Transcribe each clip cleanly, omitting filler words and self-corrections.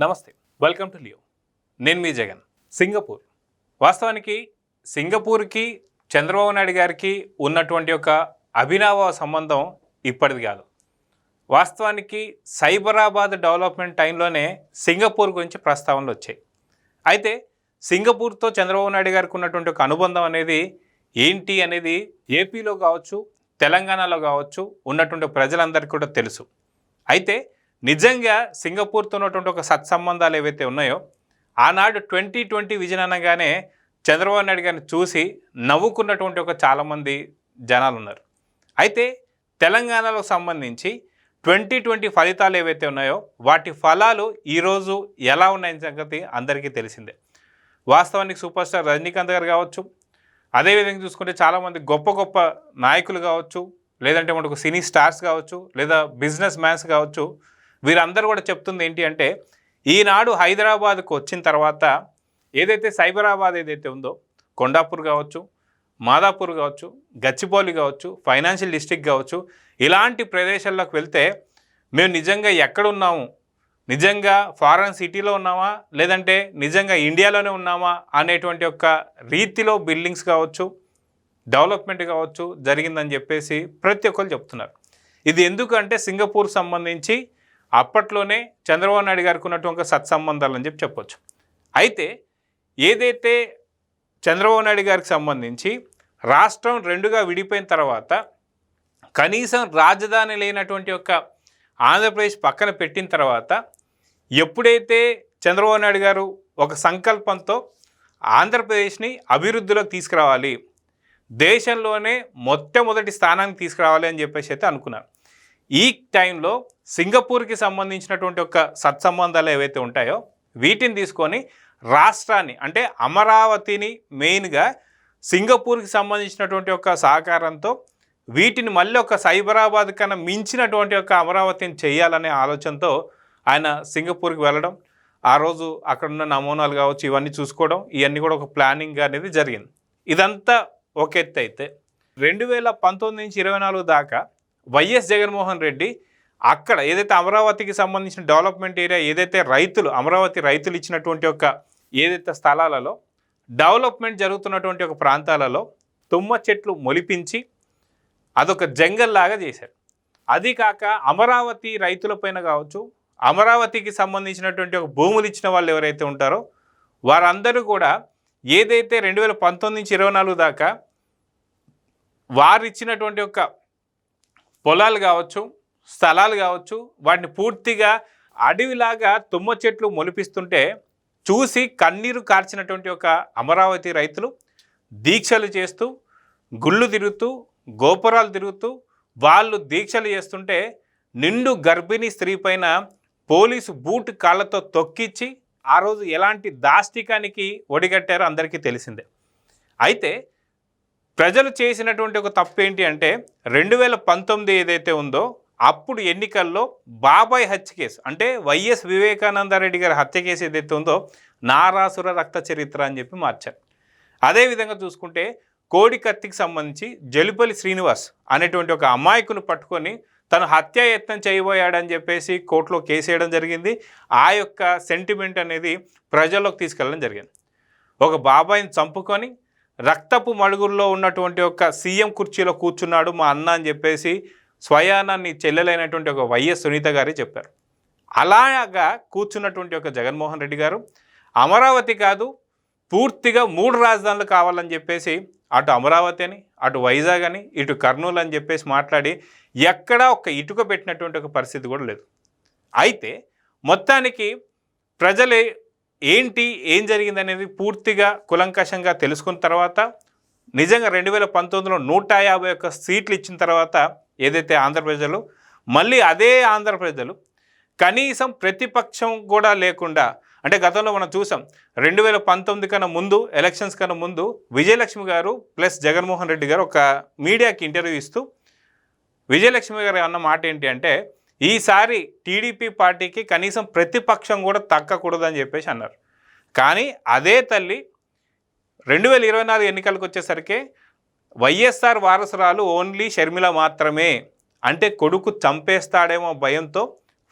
నమస్తే, welcome to Leo. నేను మీ Jagan. Singapore వాస్తవానికి సింగపూర్కి చంద్రబాబు నాయుడు గారికి ఉన్నటువంటి ఒక అభినవ సంబంధం ఇప్పటిది కాదు. వాస్తవానికి సైబరాబాద్ డెవలప్మెంట్ టైంలోనే సింగపూర్ గురించి ప్రస్తావనలు వచ్చాయి. అయితే సింగపూర్తో చంద్రబాబు నాయుడు గారికి ఉన్నటువంటి ఒక అనుబంధం అనేది ఏంటి అనేది ఏపీలో కావచ్చు, తెలంగాణలో కావచ్చు ఉన్నటువంటి ప్రజలందరికీ కూడా తెలుసు. అయితే నిజంగా సింగపూర్తో ఉన్నటువంటి ఒక సత్సంబంధాలు ఏవైతే ఉన్నాయో ఆనాడు 2020 విజన్ అనగానే చంద్రబాబు నాయుడు గారిని చూసి నవ్వుకున్నటువంటి ఒక చాలామంది జనాలు ఉన్నారు. అయితే తెలంగాణలో సంబంధించి 2020 ఫలితాలు ఏవైతే ఉన్నాయో వాటి ఫలాలు ఈరోజు ఎలా ఉన్నాయని సంగతి అందరికీ తెలిసిందే. వాస్తవానికి సూపర్ స్టార్ రజనీకాంత్ గారు కావచ్చు, అదేవిధంగా చూసుకుంటే చాలామంది గొప్ప గొప్ప నాయకులు కావచ్చు, లేదంటే మనకు సినీ స్టార్స్ కావచ్చు, లేదా బిజినెస్ మ్యాన్స్ కావచ్చు, వీరందరూ కూడా చెప్తుంది ఏంటి అంటే ఈనాడు హైదరాబాద్కు వచ్చిన తర్వాత ఏదైతే సైబరాబాద్ ఏదైతే ఉందో కొండాపూర్ కావచ్చు, మాదాపూర్ కావచ్చు, గచ్చిబౌలి కావచ్చు, ఫైనాన్షియల్ డిస్ట్రిక్ట్ కావచ్చు, ఇలాంటి ప్రదేశాల్లోకి వెళ్తే మేము నిజంగా ఎక్కడున్నాము, నిజంగా ఫారెన్ సిటీలో ఉన్నామా లేదంటే నిజంగా ఇండియాలోనే ఉన్నామా అనేటువంటి ఒక రీతిలో బిల్డింగ్స్ కావచ్చు, డెవలప్మెంట్ కావచ్చు జరిగిందని చెప్పేసి ప్రతి ఒక్కరు చెప్తున్నారు. ఇది ఎందుకంటే సింగపూర్ సంబంధించి అప్పట్లోనే చంద్రబాబు నాయుడు గారికి ఉన్నటువంటి సత్సంబంధాలు అని చెప్పొచ్చు. అయితే ఏదైతే చంద్రబాబు నాయుడు గారికి సంబంధించి రాష్ట్రం రెండుగా విడిపోయిన తర్వాత కనీసం రాజధాని లేనటువంటి ఒక ఆంధ్రప్రదేశ్ పక్కన పెట్టిన తర్వాత ఎప్పుడైతే చంద్రబాబు నాయుడు గారు ఒక సంకల్పంతో ఆంధ్రప్రదేశ్ని అభివృద్ధిలోకి తీసుకురావాలి, దేశంలోనే మొట్టమొదటి స్థానానికి తీసుకురావాలి అని చెప్పేసి అయితే అనుకున్నారు. ఈ టైంలో సింగపూర్కి సంబంధించినటువంటి ఒక సత్సంబంధాలు ఏవైతే ఉంటాయో వీటిని తీసుకొని రాష్ట్రాన్ని అంటే అమరావతిని మెయిన్గా సింగపూర్కి సంబంధించినటువంటి ఒక సహకారంతో వీటిని మళ్ళీ ఒక సైబరాబాద్ కన్నా మించినటువంటి ఒక అమరావతిని చేయాలనే ఆలోచనతో ఆయన సింగపూర్కి వెళ్ళడం, ఆ రోజు అక్కడున్న నమూనాలు కావచ్చు ఇవన్నీ చూసుకోవడం, ఇవన్నీ కూడా ఒక ప్లానింగ్ అనేది జరిగింది. ఇదంతా ఒక ఎత్తు అయితే 2019 నుంచి 24 దాకా వైఎస్ జగన్మోహన్ రెడ్డి అక్కడ ఏదైతే అమరావతికి సంబంధించిన డెవలప్మెంట్ ఏరియా ఏదైతే అమరావతి రైతులు ఇచ్చినటువంటి ఒక ఏదైతే స్థలాలలో డెవలప్మెంట్ జరుగుతున్నటువంటి ఒక ప్రాంతాలలో తుమ్మ చెట్లు మొలిపించి అదొక జంగల్ లాగా చేశారు. అది కాక అమరావతి రైతులపైన కావచ్చు, అమరావతికి సంబంధించినటువంటి ఒక భూములు ఇచ్చిన వాళ్ళు ఎవరైతే ఉంటారో వారందరూ కూడా ఏదైతే 2019 నుంచి 24 దాకా వారు ఇచ్చినటువంటి ఒక పొలాలు కావచ్చు, స్థలాలు కావచ్చు, వాటిని పూర్తిగా అడవిలాగా తుమ్మ చెట్లు మొలిపిస్తుంటే చూసి కన్నీరు కార్చినటువంటి ఒక అమరావతి రైతులు దీక్షలు చేస్తూ, గుళ్ళు తిరుగుతూ, గోపురాలు తిరుగుతూ వాళ్ళు దీక్షలు చేస్తుంటే నిండు గర్భిణీ స్త్రీ పైన పోలీసు బూట్ కాళ్ళతో తొక్కిచ్చి ఆ రోజు ఎలాంటి దాష్టికానికి ఒడిగట్టారో అందరికీ తెలిసిందే. అయితే ప్రజలు చేసినటువంటి ఒక తప్పు ఏంటి అంటే 2019 ఏదైతే ఉందో అప్పుడు ఎన్నికల్లో బాబాయ్ హత్య కేసు అంటే వైఎస్ వివేకానందరెడ్డి గారి హత్య కేసు ఏదైతే ఉందో నారాసుర రక్త చరిత్ర అని చెప్పి మార్చారు. అదేవిధంగా చూసుకుంటే కోడి కత్తికి సంబంధించి జలుపల్లి శ్రీనివాస్ అనేటువంటి ఒక అమాయకుని పట్టుకొని తను హత్యాయత్నం చేయబోయాడని చెప్పేసి కోర్టులో కేసు వేయడం జరిగింది. ఆ యొక్క సెంటిమెంట్ అనేది ప్రజల్లోకి తీసుకెళ్ళడం జరిగింది. ఒక బాబాయిని చంపుకొని రక్తపు మడుగుల్లో ఉన్నటువంటి ఒక సీఎం కుర్చీలో కూర్చున్నాడు మా అన్న అని చెప్పేసి స్వయానాన్ని చెల్లెలైనటువంటి ఒక వైఎస్ సునీత గారే చెప్పారు. అలాగా కూర్చున్నటువంటి ఒక జగన్మోహన్ రెడ్డి గారు అమరావతి కాదు పూర్తిగా 3 రాజధానులు కావాలని చెప్పేసి అటు అమరావతి అని, అటు వైజాగ్ అని, ఇటు కర్నూలు అని చెప్పేసి మాట్లాడి ఎక్కడా ఒక ఇటుక పెట్టినటువంటి ఒక పరిస్థితి కూడా లేదు. అయితే మొత్తానికి ప్రజలే ఏం జరిగిందనేది పూర్తిగా కులంకషంగా తెలుసుకున్న తర్వాత నిజంగా 2019లో 151 సీట్లు ఇచ్చిన తర్వాత ఏదైతే ఆంధ్రప్రదేశ్లో మళ్ళీ అదే ఆంధ్రప్రదేశ్లో కనీసం ప్రతిపక్షం కూడా లేకుండా అంటే గతంలో మనం చూసాం 2019 కన్నా ముందు ఎలక్షన్స్ కన్నా ముందు విజయలక్ష్మి గారు ప్లస్ జగన్మోహన్ రెడ్డి గారు ఒక మీడియాకి ఇంటర్వ్యూ ఇస్తూ విజయలక్ష్మి గారు అన్న మాట ఏంటి అంటే ఈసారి టీడీపీ పార్టీకి కనీసం ప్రతిపక్షం కూడా తగ్గకూడదని చెప్పేసి అన్నారు. కానీ అదే తల్లి 2024 ఎన్నికలకు వచ్చేసరికి వైఎస్ఆర్ వారసురాలు ఓన్లీ షర్మిల మాత్రమే అంటే కొడుకు చంపేస్తాడేమో భయంతో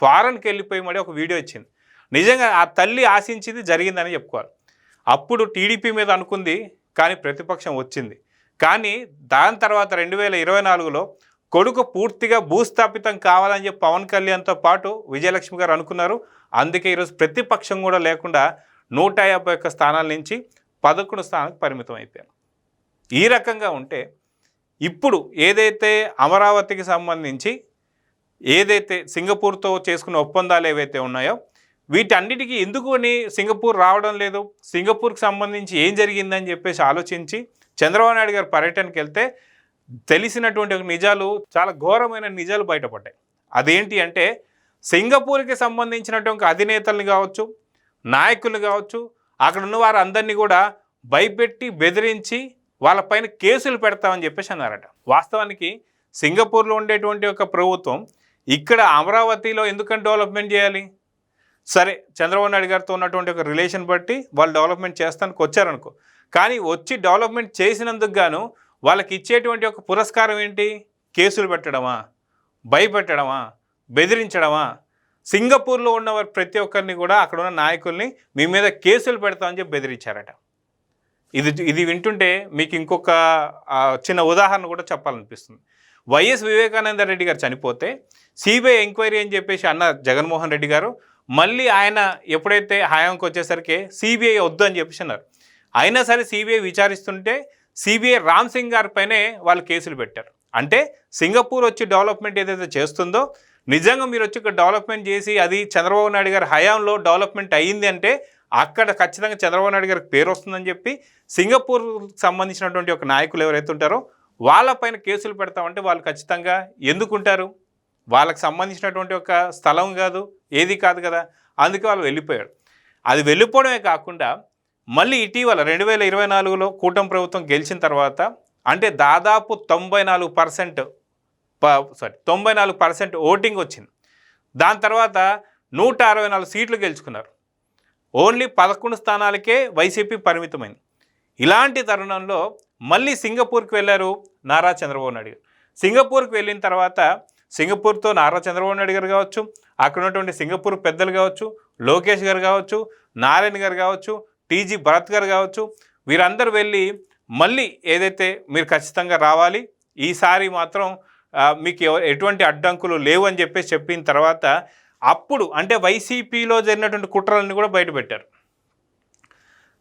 ఫారెన్కి వెళ్ళిపోయి మరి ఒక వీడియో ఇచ్చింది. నిజంగా ఆ తల్లి ఆశించింది జరిగిందని చెప్పుకోవాలి. అప్పుడు టీడీపీ మీద అనుకుంది, కానీ ప్రతిపక్షం వచ్చింది. కానీ దాని తర్వాత 2024లో కొడుకు పూర్తిగా భూస్థాపితం కావాలని చెప్పి పవన్ కళ్యాణ్తో పాటు విజయలక్ష్మి గారు అనుకున్నారు. అందుకే ఈరోజు ప్రతిపక్షం కూడా లేకుండా 151 స్థానాల నుంచి 11 స్థానాలకు పరిమితం అయిపోయారు. ఈ రకంగా ఉంటే ఇప్పుడు ఏదైతే అమరావతికి సంబంధించి ఏదైతే సింగపూర్తో చేసుకున్న ఒప్పందాలు ఏవైతే ఉన్నాయో వీటన్నిటికీ ఎందుకు అని సింగపూర్ రావడం లేదు, సింగపూర్కి సంబంధించి ఏం జరిగిందని చెప్పేసి ఆలోచించి చంద్రబాబు నాయుడు గారు పర్యటనకి వెళ్తే తెలిసినటువంటి నిజాలు, చాలా ఘోరమైన నిజాలు బయటపడ్డాయి. అదేంటి అంటే సింగపూర్కి సంబంధించినటువంటి అధినేతలను కావచ్చు, నాయకులు కావచ్చు, అక్కడ ఉన్న వారు అందరినీ కూడా భయపెట్టి బెదిరించి వాళ్ళపైన కేసులు పెడతామని చెప్పేసి అన్నారట. వాస్తవానికి సింగపూర్లో ఉండేటువంటి ఒక ప్రభుత్వం ఇక్కడ అమరావతిలో ఎందుకని డెవలప్మెంట్ చేయాలి? సరే, చంద్రబాబు నాయుడు గారితో ఉన్నటువంటి ఒక రిలేషన్ బట్టి వాళ్ళు డెవలప్మెంట్ చేస్తానికి వచ్చారనుకో, కానీ వచ్చి డెవలప్మెంట్ చేసినందుకు గాను వాళ్ళకి ఇచ్చేటువంటి ఒక పురస్కారం ఏంటి? కేసులు పెట్టడమా, భయపెట్టడమా, బెదిరించడమా? సింగపూర్లో ఉన్నవారు ప్రతి ఒక్కరిని కూడా అక్కడ ఉన్న నాయకుల్ని మీ మీద కేసులు పెడతామని చెప్పి బెదిరించారట. ఇది వింటుంటే మీకు ఇంకొక చిన్న ఉదాహరణ కూడా చెప్పాలనిపిస్తుంది. వైఎస్ వివేకానంద రెడ్డి గారు చనిపోతే సిబిఐ ఎంక్వైరీ అని చెప్పేసి అన్న జగన్మోహన్ రెడ్డి గారు, మళ్ళీ ఆయన ఎప్పుడైతే హయాంకి వచ్చేసరికి సిబిఐ వద్దు అని చెప్పేసి అన్నారు. అయినా సరే సిబిఐ విచారిస్తుంటే సిబిఐ రామ్ సింగ్ గారి పైనే వాళ్ళు కేసులు పెట్టారు. అంటే సింగపూర్ వచ్చి డెవలప్మెంట్ ఏదైతే చేస్తుందో, నిజంగా మీరు వచ్చి ఇక్కడ డెవలప్మెంట్ చేసి అది చంద్రబాబు నాయుడు గారి హయాంలో డెవలప్మెంట్ అయ్యింది అంటే అక్కడ ఖచ్చితంగా చంద్రబాబు నాయుడు గారికి పేరు వస్తుందని చెప్పి సింగపూర్ సంబంధించినటువంటి ఒక నాయకులు ఎవరైతే ఉంటారో వాళ్ళపైన కేసులు పెడతామంటే వాళ్ళు ఖచ్చితంగా ఎందుకుంటారు? వాళ్ళకి సంబంధించినటువంటి ఒక స్థలం కాదు, ఏది కాదు కదా. అందుకే వాళ్ళు వెళ్ళిపోయారు. అది వెళ్ళిపోవడమే కాకుండా మళ్ళీ ఇటీవల 2024లో కూటమి ప్రభుత్వం గెలిచిన తర్వాత, అంటే దాదాపు 94% ఓటింగ్ వచ్చింది. దాని తర్వాత 164 సీట్లు గెలుచుకున్నారు. ఓన్లీ 11 స్థానాలకే వైసీపీ పరిమితమైంది. ఇలాంటి తరుణంలో మళ్ళీ సింగపూర్కి వెళ్ళారు నారా చంద్రబాబు నాయుడు గారు. సింగపూర్కి వెళ్ళిన తర్వాత సింగపూర్తో నారా చంద్రబాబు నాయుడు గారు కావచ్చు, అక్కడ ఉన్నటువంటి సింగపూర్ పెద్దలు కావచ్చు, లోకేష్ గారు కావచ్చు, నారాయణ గారు కావచ్చు, టీజీ భరత్ గారు కావచ్చు, వీరందరూ వెళ్ళి మళ్ళీ ఏదైతే మీరు ఖచ్చితంగా రావాలి, ఈసారి మాత్రం మీకు ఎటువంటి అడ్డంకులు లేవు అని చెప్పేసి చెప్పిన తర్వాత అప్పుడు అంటే వైసీపీలో జరిగినటువంటి కుట్రలన్నీ కూడా బయటపెట్టారు.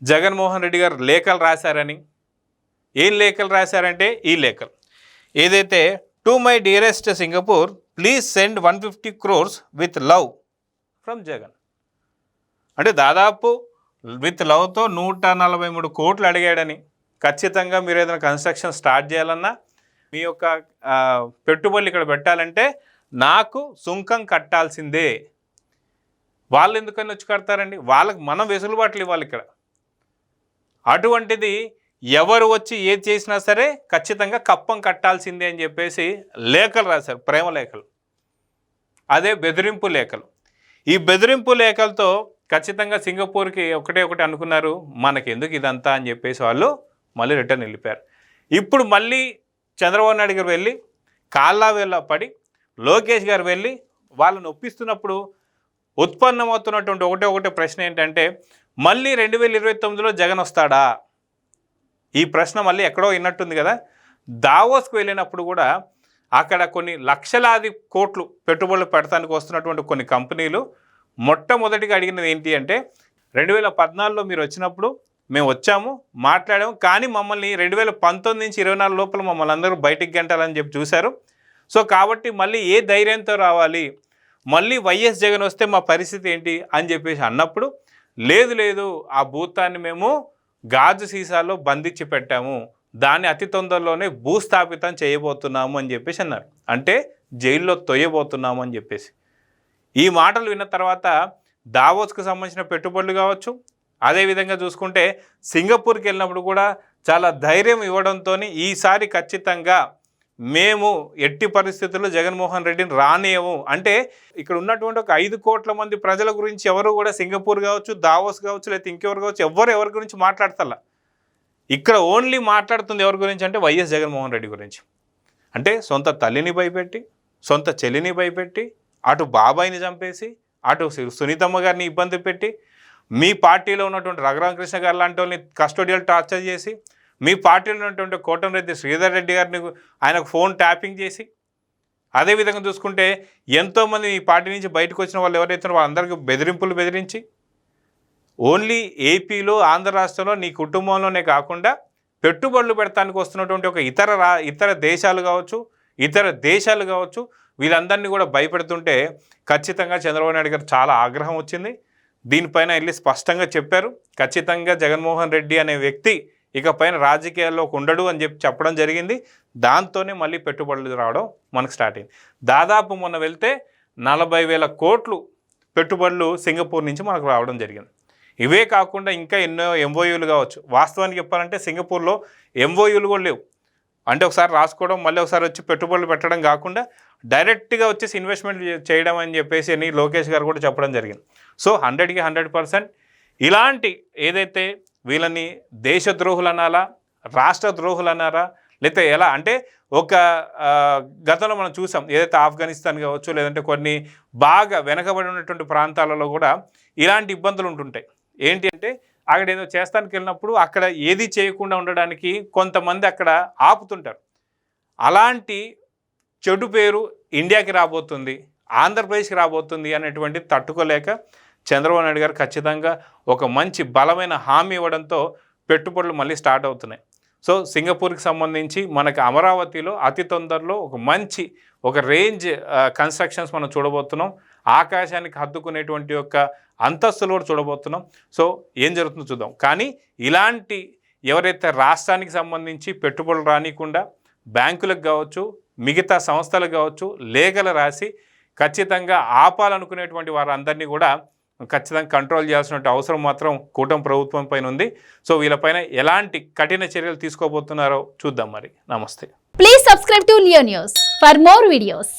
జగన్మోహన్ రెడ్డి గారు లేఖలు రాశారని. ఏం లేఖలు రాశారంటే ఈ లేఖలు ఏదైతే to my dearest Singapore please send 150 crores with love from Jagan. అంటే దాదాపు విత్ లవ్తో 143 కోట్లు అడిగాడని. ఖచ్చితంగా మీరు ఏదైనా కన్స్ట్రక్షన్ స్టార్ట్ చేయాలన్నా, మీ యొక్క పెట్టుబడులు ఇక్కడ పెట్టాలంటే నాకు సుంకం కట్టాల్సిందే. వాళ్ళు ఎందుకని వచ్చి కడతారండి? వాళ్ళకి మనం వెసులుబాట్లు ఇవ్వాలి ఇక్కడ. అటువంటిది ఎవరు వచ్చి ఏది చేసినా సరే ఖచ్చితంగా కప్పం కట్టాల్సిందే అని చెప్పేసి లేఖలు రాశారు, ప్రేమ లేఖలు. అదే బెదిరింపు లేఖలు. ఈ బెదిరింపు లేఖలతో ఖచ్చితంగా సింగపూర్కి ఒకటి అనుకున్నారు, మనకి ఎందుకు ఇదంతా అని చెప్పేసి వాళ్ళు మళ్ళీ రిటర్న్ వెళ్ళిపోయారు. ఇప్పుడు మళ్ళీ చంద్రబాబు నాయుడు గారు వెళ్ళి కాళ్ళ వేళ్ళ పడి, లోకేష్ గారు వెళ్ళి వాళ్ళని ఒప్పిస్తున్నప్పుడు ఉత్పన్నమవుతున్నటువంటి ఒకటే ప్రశ్న ఏంటంటే, మళ్ళీ 2029లో జగన్ వస్తాడా? ఈ ప్రశ్న మళ్ళీ ఎక్కడో విన్నట్టుంది కదా. దావోస్కి వెళ్ళినప్పుడు కూడా అక్కడ కొన్ని లక్షలాది కోట్లు పెట్టుబడులు పెడతానికి వస్తున్నటువంటి కొన్ని కంపెనీలు మొట్టమొదటిగా అడిగినది ఏంటి అంటే, 2014లో మీరు వచ్చినప్పుడు మేము వచ్చాము, మాట్లాడాము, కానీ మమ్మల్ని 2019 నుంచి 24 లోపల మమ్మల్ని అందరూ బయటికి గంటాలని చెప్పి చూశారు. సో కాబట్టి మళ్ళీ ఏ ధైర్యంతో రావాలి, మళ్ళీ వైఎస్ జగన్ వస్తే మా పరిస్థితి ఏంటి అని చెప్పేసి అన్నప్పుడు, లేదు ఆ భూతాన్ని మేము గాజు సీసాలో బంధించి పెట్టాము, దాన్ని అతి తొందరలోనే భూస్థాపితం చేయబోతున్నాము అని చెప్పేసి అన్నారు. అంటే జైల్లో తొయ్యబోతున్నాము అని చెప్పేసి. ఈ మాటలు విన్న తర్వాత దావోస్కు సంబంధించిన పెట్టుబడులు కావచ్చు, అదేవిధంగా చూసుకుంటే సింగపూర్కి వెళ్ళినప్పుడు కూడా చాలా ధైర్యం ఇవ్వడంతో ఈసారి ఖచ్చితంగా మేము ఎట్టి పరిస్థితుల్లో జగన్మోహన్ రెడ్డిని రానియము. అంటే ఇక్కడ ఉన్నటువంటి ఒక 5 కోట్ల మంది ప్రజల గురించి ఎవరు కూడా సింగపూర్ కావచ్చు, దావోస్ కావచ్చు, లేకపోతే ఇంకెవరు కావచ్చు, ఎవరి గురించి మాట్లాడతల్లా. ఇక్కడ ఓన్లీ మాట్లాడుతుంది ఎవరి గురించి అంటే వైఎస్ జగన్మోహన్ రెడ్డి గురించి. అంటే సొంత తల్లిని భయపెట్టి, సొంత చెల్లిని భయపెట్టి, అటు బాబాయిని చంపేసి, అటు సునీతమ్మ గారిని ఇబ్బంది పెట్టి, మీ పార్టీలో ఉన్నటువంటి రఘురామకృష్ణ గారు లాంటి వాళ్ళని కస్టోడియల్ టార్చర్ చేసి, మీ పార్టీలో ఉన్నటువంటి కోటంరెడ్డి శ్రీధర్ రెడ్డి గారిని ఆయనకు ఫోన్ ట్యాపింగ్ చేసి, అదేవిధంగా చూసుకుంటే ఎంతోమంది ఈ పార్టీ నుంచి బయటకు వచ్చిన వాళ్ళు ఎవరైతే వాళ్ళందరికీ బెదిరించి ఓన్లీ ఏపీలో ఆంధ్ర రాష్ట్రంలో నీ కుటుంబంలోనే కాకుండా పెట్టుబడులు పెడతానికి వస్తున్నటువంటి ఒక ఇతర దేశాలు కావచ్చు వీళ్ళందరినీ కూడా భయపెడుతుంటే ఖచ్చితంగా చంద్రబాబు నాయుడు గారు చాలా ఆగ్రహం వచ్చింది. దీనిపైన వెళ్ళి స్పష్టంగా చెప్పారు, ఖచ్చితంగా జగన్మోహన్ రెడ్డి అనే వ్యక్తి ఇకపైన రాజకీయాల్లో ఉండడు అని చెప్పడం జరిగింది. దాంతోనే మళ్ళీ పెట్టుబడులు రావడం మనకు స్టార్ట్ అయింది. దాదాపు మొన్న వెళ్తే 40,000 కోట్లు పెట్టుబడులు సింగపూర్ నుంచి మనకు రావడం జరిగింది. ఇవే కాకుండా ఇంకా ఎన్నో ఎంఓయూలు కావచ్చు. వాస్తవానికి చెప్పాలంటే సింగపూర్లో ఎంఓయూలు కూడా లేవు. అంటే ఒకసారి రాసుకోవడం, మళ్ళీ ఒకసారి వచ్చి పెట్టుబడులు పెట్టడం కాకుండా డైరెక్ట్గా వచ్చేసి ఇన్వెస్ట్మెంట్ చేయడం అని చెప్పేసి అని లోకేష్ గారు కూడా చెప్పడం జరిగింది. సో 100కి 100% ఇలాంటి ఏదైతే వీళ్ళని దేశద్రోహులు అనాలా, రాష్ట్ర ద్రోహులు అనారా, లేకపోతే ఎలా అంటే ఒక గతంలో మనం చూసాం ఏదైతే ఆఫ్ఘనిస్తాన్ కావచ్చు, లేదంటే కొన్ని బాగా వెనకబడి ఉన్నటువంటి ప్రాంతాలలో కూడా ఇలాంటి ఇబ్బందులు ఉంటుంటాయి. ఏంటి అంటే అక్కడ ఏదో చేస్తానికి వెళ్ళినప్పుడు అక్కడ ఏది చేయకుండా ఉండడానికి కొంతమంది అక్కడ ఆపుతుంటారు. అలాంటి చెడు పేరు ఇండియాకి రాబోతుంది, ఆంధ్రప్రదేశ్కి రాబోతుంది అనేటువంటి తట్టుకోలేక చంద్రబాబు నాయుడు గారు ఖచ్చితంగా ఒక మంచి బలమైన హామీ ఇవ్వడంతో పెట్టుబడులు మళ్ళీ స్టార్ట్ అవుతున్నాయి. సో సింగపూర్కి సంబంధించి మనకు అమరావతిలో అతి తొందరలో ఒక రేంజ్ కన్స్ట్రక్షన్స్ మనం చూడబోతున్నాం. ఆకాశానికి హద్దుకునేటువంటి యొక్క అంతస్తులు కూడా చూడబోతున్నాం. సో ఏం జరుగుతుందో చూద్దాం. కానీ ఇలాంటి ఎవరైతే రాష్ట్రానికి సంబంధించి పెట్టుబడులు రానికుండా బ్యాంకులకు కావచ్చు, మిగతా సంస్థలకు కావచ్చు లేఖలు రాసి ఖచ్చితంగా ఆపాలనుకునేటువంటి వారందరినీ కూడా ఖచ్చితంగా కంట్రోల్ చేయాల్సిన అవసరం మాత్రం కూటమి ప్రభుత్వం పైన ఉంది. సో వీళ్ళపైన ఎలాంటి కఠిన చర్యలు తీసుకోబోతున్నారో చూద్దాం. మరి నమస్తే. Please subscribe to Leo news for more videos.